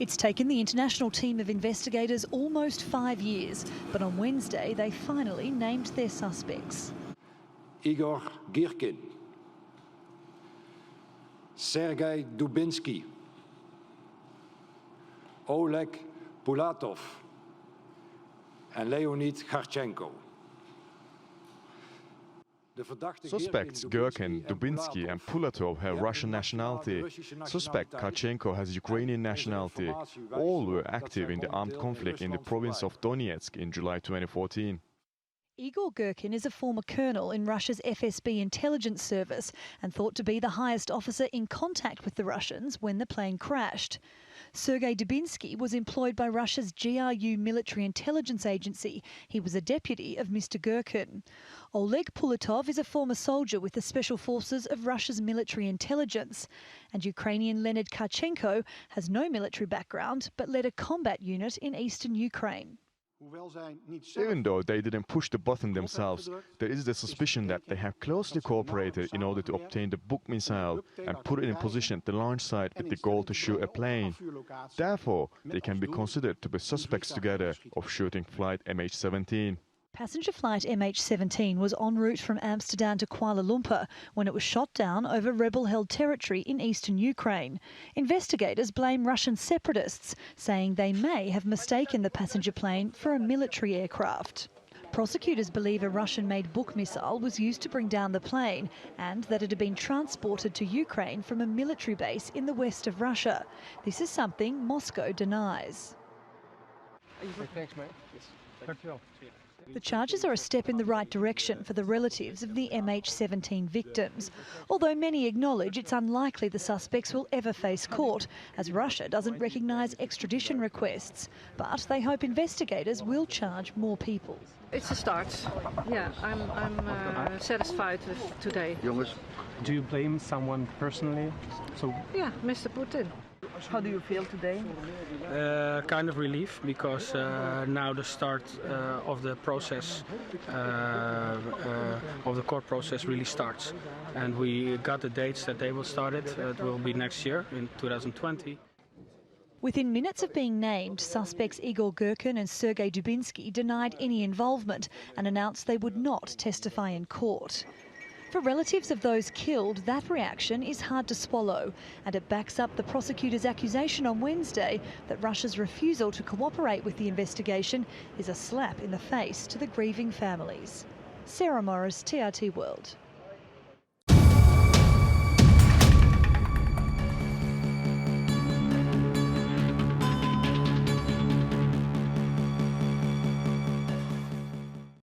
It's taken the international team of investigators almost 5 years, but on Wednesday they finally named their suspects. Igor Girkin, Sergey Dubinskiy, Oleg Pulatov and Leonid Kharchenko. Suspects Girkin, Dubinskiy and Pulatov have Russian nationality. Suspect Kharchenko has Ukrainian nationality. All were active in the armed conflict in the province of Donetsk in July 2014. Igor Girkin is a former colonel in Russia's FSB intelligence service and thought to be the highest officer in contact with the Russians when the plane crashed. Sergey Dubinskiy was employed by Russia's GRU military intelligence agency. He was a deputy of Mr. Girkin. Oleg Pulatov is a former soldier with the special forces of Russia's military intelligence. And Ukrainian Leonid Kharchenko has no military background but led a combat unit in eastern Ukraine. Even though they didn't push the button themselves, there is the suspicion that they have closely cooperated in order to obtain the Buk missile and put it in position at the launch site with the goal to shoot a plane. Therefore, they can be considered to be suspects together of shooting flight MH17. Passenger flight MH17 was en route from Amsterdam to Kuala Lumpur when it was shot down over rebel-held territory in eastern Ukraine. Investigators blame Russian separatists, saying they may have mistaken the passenger plane for a military aircraft. Prosecutors believe a Russian-made Buk missile was used to bring down the plane and that it had been transported to Ukraine from a military base in the west of Russia. This is something Moscow denies. Thanks, mate. Yes. The charges are a step in the right direction for the relatives of the MH17 victims, although many acknowledge it's unlikely the suspects will ever face court, as Russia doesn't recognise extradition requests. But they hope investigators will charge more people. It's a start. Yeah, I'm satisfied with today. Do you blame someone personally? Yeah, Mr. Putin. How do you feel today? Kind of relief, because now the start of the process, of the court process really starts. And we got the dates that they will start it. It will be next year, in 2020. Within minutes of being named, suspects Igor Girkin and Sergey Dubinskiy denied any involvement and announced they would not testify in court. For relatives of those killed, that reaction is hard to swallow, and it backs up the prosecutor's accusation on Wednesday that Russia's refusal to cooperate with the investigation is a slap in the face to the grieving families. Sarah Morris, TRT World.